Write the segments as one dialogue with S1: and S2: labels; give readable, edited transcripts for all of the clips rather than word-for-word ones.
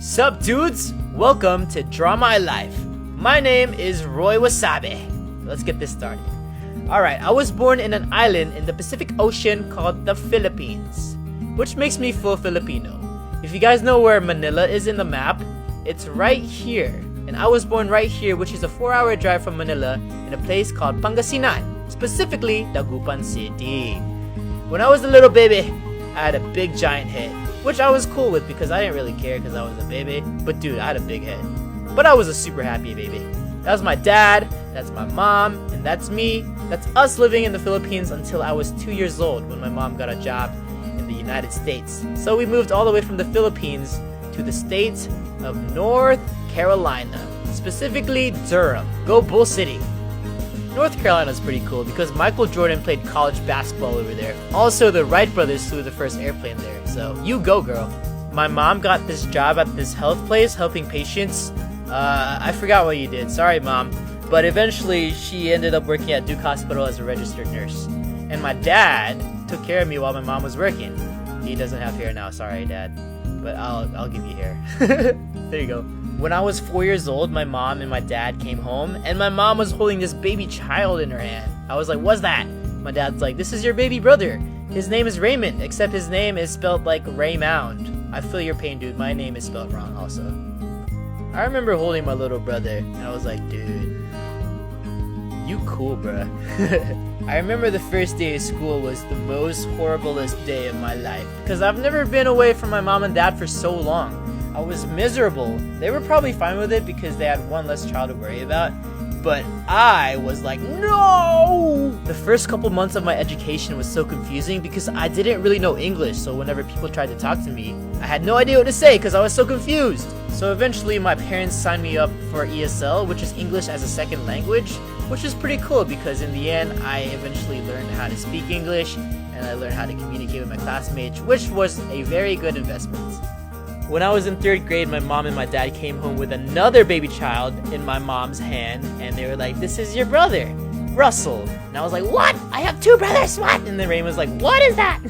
S1: Sup dudes, welcome to Draw My Life. My name is Roy Wasabi. Let's get this started. Alright, I was born in an island in the Pacific Ocean called the Philippines, which makes me full Filipino. If you guys know where Manila is in the map, it's right here. And I was born right here, which is a 4-hour drive from Manila in a place called Pangasinan, specifically Dagupan City. When I was a little baby, I had a big giant head, which I was cool with because I didn't really care because I was a baby. But dude, I had a big head. But I was a super happy baby. That was my dad, that's my mom, and that's me. That's us living in the Philippines until I was 2 years old when my mom got a job in the United States. So we moved all the way from the Philippines to the state of North Carolina, specifically Durham. Go Bull City. North Carolina is pretty cool because Michael Jordan played college basketball over there. Also, the Wright brothers flew the first airplane there, so you go girl. My mom got this job at this health place helping patients. I forgot what you did, sorry mom. But eventually, she ended up working at Duke Hospital as a registered nurse. And my dad took care of me while my mom was working. He doesn't have hair now, sorry dad. But I'll give you hair. There you go. When I was 4 years old, my mom and my dad came home, and my mom was holding this baby child in her hand. I was like, what's that? My dad's like, this is your baby brother. His name is Raymond, except his name is spelled like Raymound. I feel your pain, dude. My name is spelled wrong also. I remember holding my little brother, and I was like, dude, you cool, bruh. I remember the first day of school was the most horriblest day of my life, because I've never been away from my mom and dad for so long. I was miserable. They were probably fine with it because they had one less child to worry about, but I was like, no! The first couple months of my education was so confusing because I didn't really know English, so whenever people tried to talk to me, I had no idea what to say because I was so confused. So eventually my parents signed me up for ESL, which is English as a second language, which is pretty cool because in the end I eventually learned how to speak English and I learned how to communicate with my classmates, which was a very good investment. When I was in 3rd grade, my mom and my dad came home with another baby child in my mom's hand, and they were like, this is your brother, Russell. And I was like, what? I have 2 brothers, what? And then Raymond was like, what is that?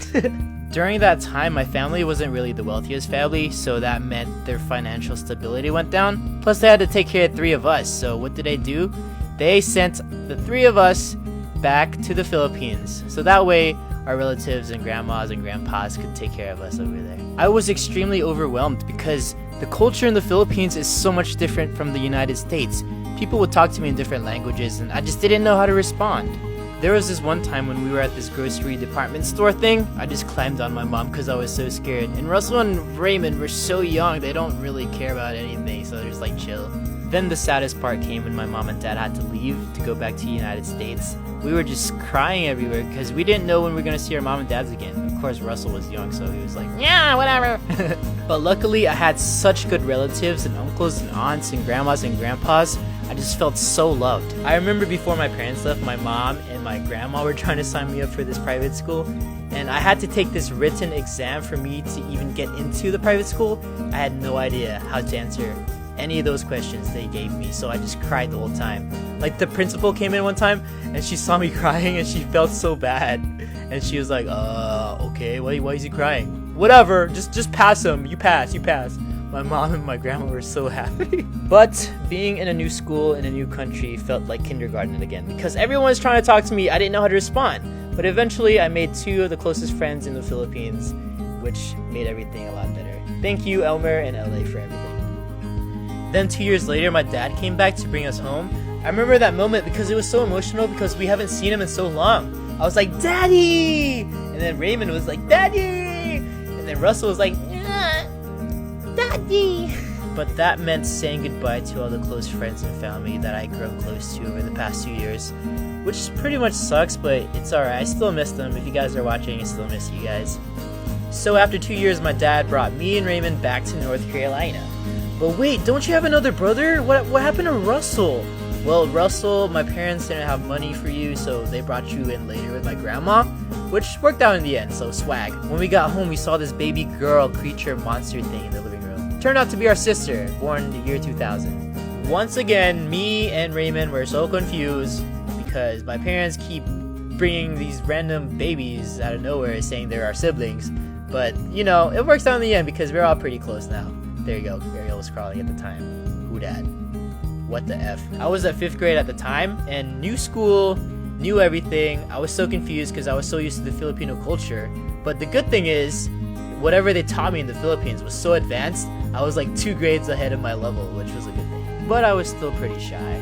S1: During that time, my family wasn't really the wealthiest family, so that meant their financial stability went down. Plus, they had to take care of 3 of us, so what did they do? They sent the 3 of us back to the Philippines, so that way our relatives and grandmas and grandpas could take care of us over there. I was extremely overwhelmed because the culture in the Philippines is so much different from the United States. People would talk to me in different languages and I just didn't know how to respond. There was this one time when we were at this grocery department store thing, I just climbed on my mom because I was so scared. And Russell and Raymond were so young, they don't really care about anything, so they're just like chill. Then the saddest part came when my mom and dad had to leave to go back to the United States. We were just crying everywhere because we didn't know when we were going to see our mom and dads again. Of course, Russell was young, so he was like, yeah, whatever. But luckily, I had such good relatives and uncles and aunts and grandmas and grandpas. I just felt so loved. I remember before my parents left, my mom and my grandma were trying to sign me up for this private school. And I had to take this written exam for me to even get into the private school. I had no idea how to answer any of those questions they gave me, so I just cried the whole time. Like, the principal came in one time and she saw me crying and she felt so bad and she was like, okay, why is he crying? Whatever, just pass him. You pass. My mom and my grandma were so happy. But being in a new school in a new country felt like kindergarten again because everyone was trying to talk to me. I didn't know how to respond, but eventually I made 2 of the closest friends in the Philippines, which made everything a lot better. Thank you, Elmer and LA, for everything. Then 2 years later, my dad came back to bring us home. I remember that moment because it was so emotional because we haven't seen him in so long. I was like, Daddy! And then Raymond was like, Daddy! And then Russell was like, yeah, Daddy! But that meant saying goodbye to all the close friends and family that I grew up close to over the past 2 years, which pretty much sucks, but it's alright. I still miss them. If you guys are watching, I still miss you guys. So after 2 years, my dad brought me and Raymond back to North Carolina. But wait, don't you have another brother? What happened to Russell? Well, Russell, my parents didn't have money for you, so they brought you in later with my grandma, which worked out in the end, so swag. When we got home, we saw this baby girl creature monster thing in the living room. Turned out to be our sister, born in the year 2000. Once again, me and Raymond were so confused because my parents keep bringing these random babies out of nowhere saying they're our siblings. But, you know, it works out in the end because we're all pretty close now. There you go. Ariel was crawling at the time. Who dat? What the F? I was at 5th grade at the time, and new school, new everything. I was so confused because I was so used to the Filipino culture. But the good thing is, whatever they taught me in the Philippines was so advanced, I was like 2 grades ahead of my level, which was a good thing. But I was still pretty shy.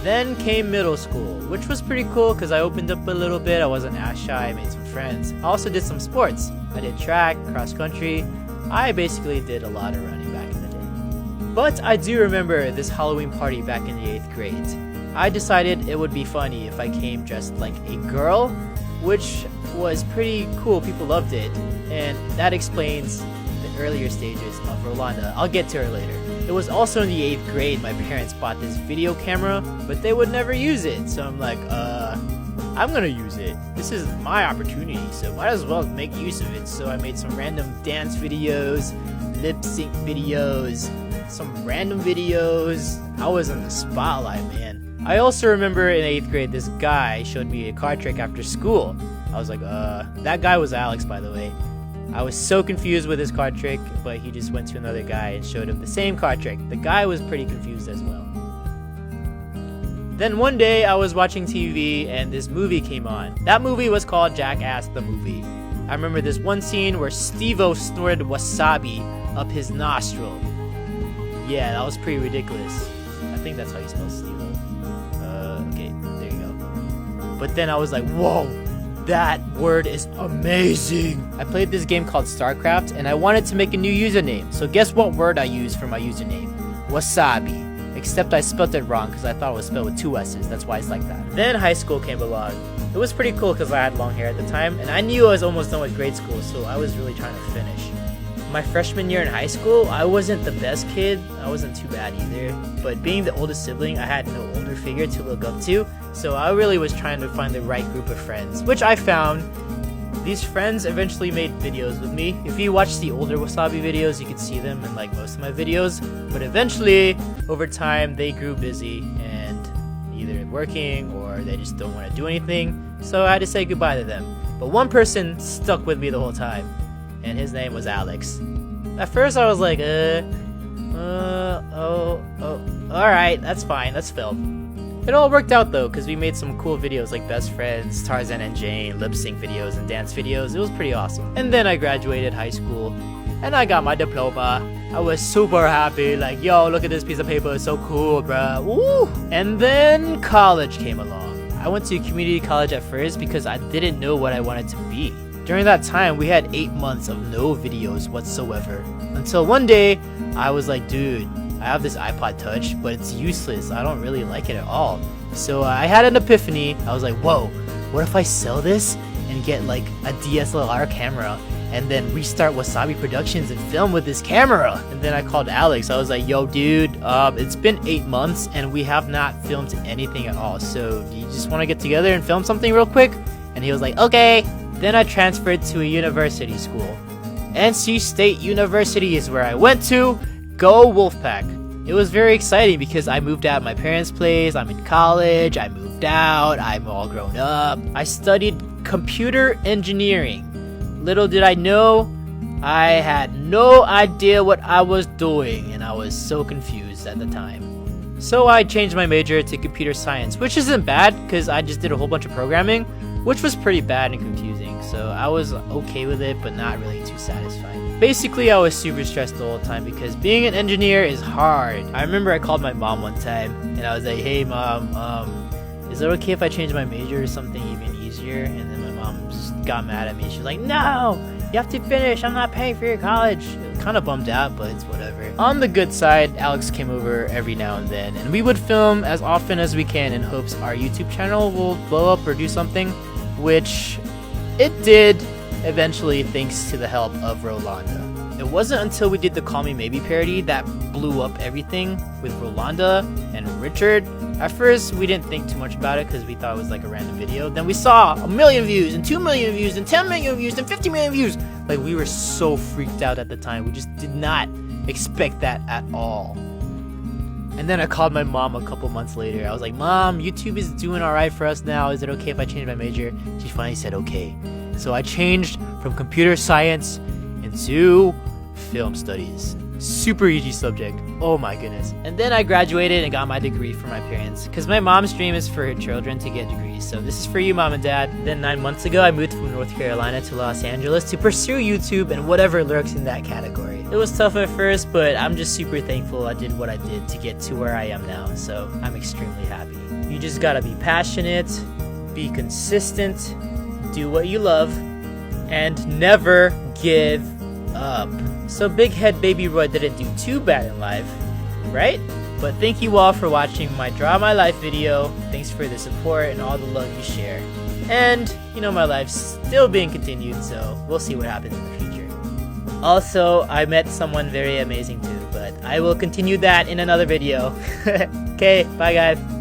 S1: Then came middle school, which was pretty cool because I opened up a little bit. I wasn't as shy, I made some friends. I also did some sports. I did track, cross country. I basically did a lot of running back in the day. But I do remember this Halloween party back in the 8th grade. I decided it would be funny if I came dressed like a girl, which was pretty cool. People loved it, and that explains the earlier stages of Rolanda. I'll get to her later. It was also in the 8th grade my parents bought this video camera, but they would never use it. So I'm like, I'm gonna use it. This is my opportunity, so might as well make use of it. So I made some random dance videos, lip sync videos, some random videos. I was in the spotlight, man. I also remember in 8th grade, this guy showed me a card trick after school. I was like, that guy was Alex, by the way. I was so confused with his card trick, but he just went to another guy and showed him the same card trick. The guy was pretty confused as well. Then one day I was watching TV and this movie came on. That movie was called Jackass the Movie. I remember this one scene where Steve-O snorted wasabi up his nostril. Yeah, that was pretty ridiculous. I think that's how you spell Steve-O. Okay, there you go. But then I was like, whoa! That word is amazing! I played this game called StarCraft and I wanted to make a new username. So guess what word I used for my username? Wasabi. Except I spelled it wrong because I thought it was spelled with 2 S's. That's why it's like that. Then high school came along. It was pretty cool because I had long hair at the time and I knew I was almost done with grade school, so I was really trying to finish. My freshman year in high school, I wasn't the best kid. I wasn't too bad either. But being the oldest sibling, I had no older figure to look up to. So I really was trying to find the right group of friends, which I found. These friends eventually made videos with me. If you watch the older Wasabi videos, you can see them in like most of my videos. But eventually, over time, they grew busy and either working or they just don't want to do anything. So I had to say goodbye to them. But one person stuck with me the whole time, and his name was Alex. At first I was like, alright, that's fine, that's film. It all worked out though, because we made some cool videos like Best Friends, Tarzan and Jane, lip sync videos, and dance videos. It was pretty awesome. And then I graduated high school, and I got my diploma. I was super happy, like, yo, look at this piece of paper, it's so cool, bruh, woo! And then college came along. I went to community college at first because I didn't know what I wanted to be. During that time, we had 8 months of no videos whatsoever. Until one day, I was like, dude, I have this iPod Touch, but it's useless. I don't really like it at all. So I had an epiphany. I was like, whoa, what if I sell this and get like a DSLR camera and then restart Wasabi Productions and film with this camera? And then I called Alex. I was like, yo, dude, it's been 8 months and we have not filmed anything at all. So do you just want to get together and film something real quick? And he was like, okay. Then I transferred to a university school. NC State University is where I went to. Go Wolfpack. It was very exciting because I moved out of my parents' place, I'm in college, I moved out, I'm all grown up. I studied computer engineering. Little did I know, I had no idea what I was doing and I was so confused at the time. So I changed my major to computer science, which isn't bad because I just did a whole bunch of programming, which was pretty bad and confusing. So I was okay with it, but not really too satisfied. Basically, I was super stressed the whole time because being an engineer is hard. I remember I called my mom one time and I was like, hey mom, is it okay if I change my major to something even easier? And then my mom just got mad at me. She was like, no, you have to finish. I'm not paying for your college. Kind of bummed out, but it's whatever. On the good side, Alex came over every now and then, and we would film as often as we can in hopes our YouTube channel will blow up or do something, which it did eventually thanks to the help of Rolanda. It wasn't until we did the Call Me Maybe parody that blew up everything with Rolanda and Richard. At first, we didn't think too much about it because we thought it was like a random video. Then we saw 1 million views, and 2 million views, and 10 million views, and 50 million views. Like, we were so freaked out at the time. We just did not expect that at all. And then I called my mom a couple months later. I was like, Mom, YouTube is doing alright for us now. Is it okay if I change my major? She finally said okay. So I changed from computer science into film studies. Super easy subject. Oh my goodness. And then I graduated and got my degree for my parents. Because my mom's dream is for her children to get degrees. So this is for you, Mom and Dad. Then 9 months ago, I moved from North Carolina to Los Angeles to pursue YouTube and whatever lurks in that category. It was tough at first, but I'm just super thankful I did what I did to get to where I am now. So I'm extremely happy. You just gotta be passionate, be consistent, do what you love, and never give up. So Big Head Baby Roy didn't do too bad in life, right? But thank you all for watching my Draw My Life video. Thanks for the support and all the love you share. And, you know, my life's still being continued, so we'll see what happens in the future. Also, I met someone very amazing too, but I will continue that in another video. Okay, bye guys.